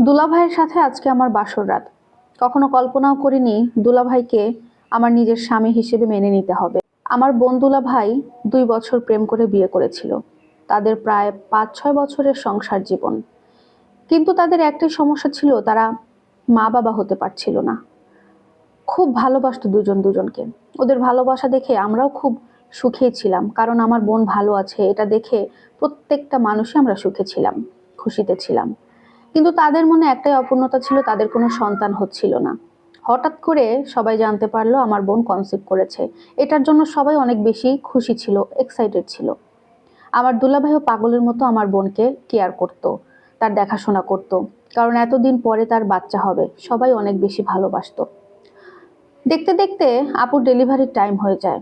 দুলাভাইয়ের সাথে আজকে আমার বাসর রাত। কখনো কল্পনাও করিনি দুলাভাইকে আমার নিজের স্বামী হিসেবে মেনে নিতে হবে। আমার বোন দুলাভাই 2 বছর প্রেম করে বিয়ে করেছিল। তাদের প্রায় 5-6 বছরের সংসার জীবন। কিন্তু তাদের একটাই সমস্যা ছিল, তারা মা বাবা হতে পারছিল না। খুব ভালোবাসতো দুজন দুজনকে। ওদের ভালোবাসা দেখে আমরাও খুব সুখী ছিলাম, কারণ আমার বোন ভালো আছে এটা দেখে প্রত্যেকটা মানুষই আমরা সুখে ছিলাম, খুশিতে ছিলাম। কিন্তু তাদের মনে একটাই অপূর্ণতা ছিল, তাদের কোনো সন্তান হচ্ছিল না। হঠাৎ করে সবাই জানতে পারলো আমার বোন কনসিভ করেছে। এটার জন্য সবাই অনেক বেশি খুশি ছিল, এক্সাইটেড ছিল। আমার দুলাভাইও পাগলের মতো আমার বোনকে কেয়ার করত, তার দেখাশোনা করত, কারণ এতদিন পরে তার বাচ্চা হবে, সবাই অনেক বেশি ভালোবাসতো। দেখতে দেখতে আপুর ডেলিভারির টাইম হয়ে যায়।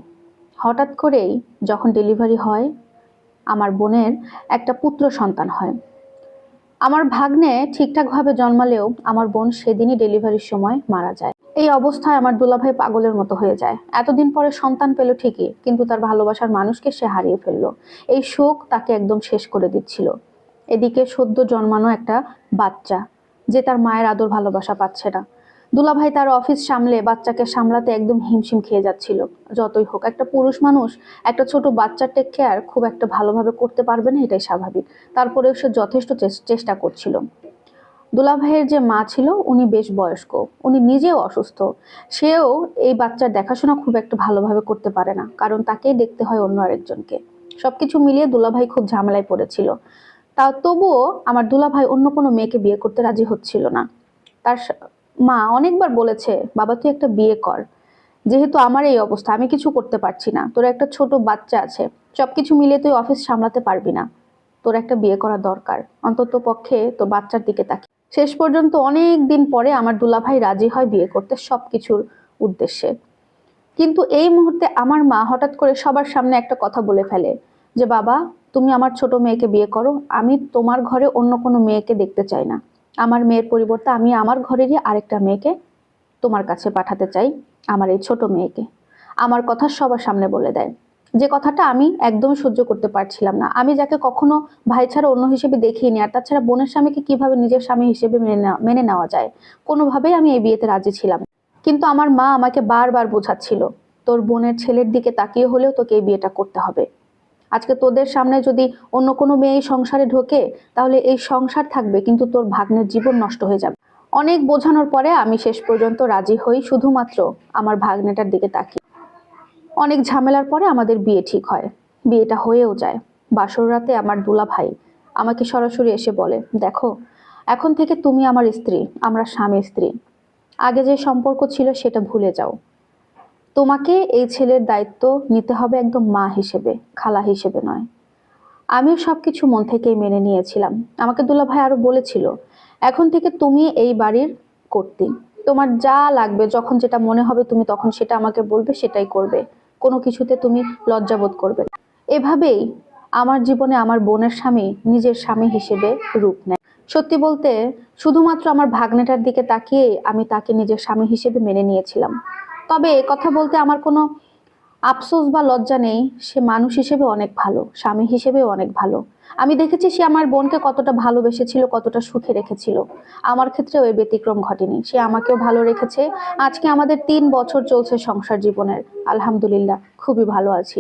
হঠাৎ করেই যখন ডেলিভারি হয়, আমার বোনের একটা পুত্র সন্তান হয়। আমার ভাগ্নে ঠিকঠাকভাবে জন্মালেও আমার বোন সেদিনই ডেলিভারির সময় মারা যায়। এই অবস্থায় আমার দুলাভাই পাগলের মতো হয়ে যায়। এতদিন পরে সন্তান পেল ঠিকই, কিন্তু তার ভালোবাসার মানুষকে সে হারিয়ে ফেললো। এই শোক তাকে একদম শেষ করে দিচ্ছিল। এদিকে সদ্য জন্মানো একটা বাচ্চা, যে তার মায়ের আদর ভালোবাসা পাচ্ছে না। দুলাভাই তার অফিস সামলে বাচ্চাকে সামলাতে একদম হিমশিম খেয়ে যাচ্ছিল। যতই হোক, একটা পুরুষ মানুষ একটা ছোট বাচ্চার টেক কেয়ার খুব একটা ভালোভাবে করতে পারবে না, এটাই স্বাভাবিক। তারপরেও সে যথেষ্ট চেষ্টা করছিল। দুলাভাইয়ের যে মা ছিল উনি বেশ বয়স্ক, উনি নিজেও অসুস্থ। সেও এই বাচ্চার দেখাশোনা খুব একটা ভালোভাবে করতে পারে না, কারণ তাকেই দেখতে হয় অন্য আরেকজনকে। সবকিছু মিলিয়ে দুলাভাই খুব ঝামেলায় পড়েছিল। তবুও আমার দুলাভাই অন্য কোনো মেয়েকে বিয়ে করতে রাজি হচ্ছিল না। তার মা অনেকবার বলেছে, বাবা তুই একটা বিয়ে কর, যেহেতু আমার এই অবস্থা, আমি কিছু করতে পারছি না, তোর একটা ছোট বাচ্চা আছে, সবকিছু মিলিয়ে তুই অফিস সামলাতে পারবি না, তোর একটা বিয়ে করা দরকার, অন্তত পক্ষে তোর বাচ্চার দিকে তাকিয়ে। শেষ পর্যন্ত অনেক দিন পরে আমার দুলাভাই রাজি হয় বিয়ে করতে, সবকিছুর উদ্দেশ্যে। কিন্তু এই মুহূর্তে আমার মা হঠাৎ করে সবার সামনে একটা কথা বলে ফেলে, যে বাবা তুমি আমার ছোট মেয়েকে বিয়ে করো, আমি তোমার ঘরে অন্য কোনো মেয়েকে দেখতে চাই না। আমার মেয়ের পরিবর্তে আমি আমার ঘরেরই আরেকটা মেয়েকে তোমার কাছে পাঠাতে চাই, আমার এই ছোট মেয়েকে। আমার কথা সবার সামনে বলে দেয়, যে কথাটা আমি একদমই সহ্য করতে পারছিলাম না। আমি যাকে কখনো ভাই ছাড়া অন্য হিসেবে দেখিনি, আর তাছাড়া বোনের স্বামীকে কিভাবে নিজের স্বামী হিসেবে মেনে নেওয়া যায়, কোনোভাবেই আমি এই বিয়েতে রাজি ছিলাম। কিন্তু আমার মা আমাকে বারবার বোঝাচ্ছিল, তোর বোনের ছেলের দিকে তাকিয়ে হলেও তোকে এই বিয়েটা করতে হবে। আজকে তোদের সামনে যদি অন্য কোনো মেয়ে এই সংসারে ঢোকে, তাহলে এই সংসার থাকবে, কিন্তু তোর ভাগ্নের জীবন নষ্ট হয়ে যাবে। অনেক বোঝানোর পরে আমি শেষ পর্যন্ত রাজি হই, শুধুমাত্র আমার ভাগ্নেটার দিকে তাকিয়ে। অনেক ঝামেলার পরে আমাদের বিয়ে ঠিক হয়, বিয়েটা হয়েও যায়। বাসর রাতে আমার দুলাভাই আমাকে সরাসরি এসে বলে, দেখো এখন থেকে তুমি আমার স্ত্রী, আমরা স্বামী স্ত্রী। আগে যে সম্পর্ক ছিল সেটা ভুলে যাও। তোমাকে এই ছেলের দায়িত্ব নিতে হবে একদম মা হিসেবে, খালা হিসেবে নয়। আমিও সবকিছু মন থেকেই মেনে নিয়েছিলাম। আমাকে দুলাভাই আরো বলেছিল, এখন থেকে তুমি এই বাড়ির কর্ত্রী, তোমার যা লাগবে যখন যেটা মনে হবে তুমি তখন সেটা আমাকে বলবে, সেটাই করবে, কোনো কিছুতে তুমি লজ্জাবোধ করবে না। এভাবেই আমার জীবনে আমার বোনের স্বামী নিজের স্বামী হিসেবে রূপ নেয়। সত্যি বলতে শুধুমাত্র আমার ভাগ্নেটার দিকে তাকিয়ে আমি তাকে নিজের স্বামী হিসেবে মেনে নিয়েছিলাম। তবে কথা বলতে আমার কোনো আফসোস বা লজ্জা নেই, সে মানুষ হিসেবে অনেক ভালো, স্বামী হিসেবেও অনেক ভালো। আমি দেখেছি সে আমার বোনকে কতটা ভালোবেসেছিল, কতটা সুখে রেখেছিল। আমার ক্ষেত্রেও এর ব্যতিক্রম ঘটেনি, সে আমাকেও ভালো রেখেছে। আজকে আমাদের 3 বছর চলছে সংসার জীবনের, আলহামদুলিল্লাহ খুবই ভালো আছি।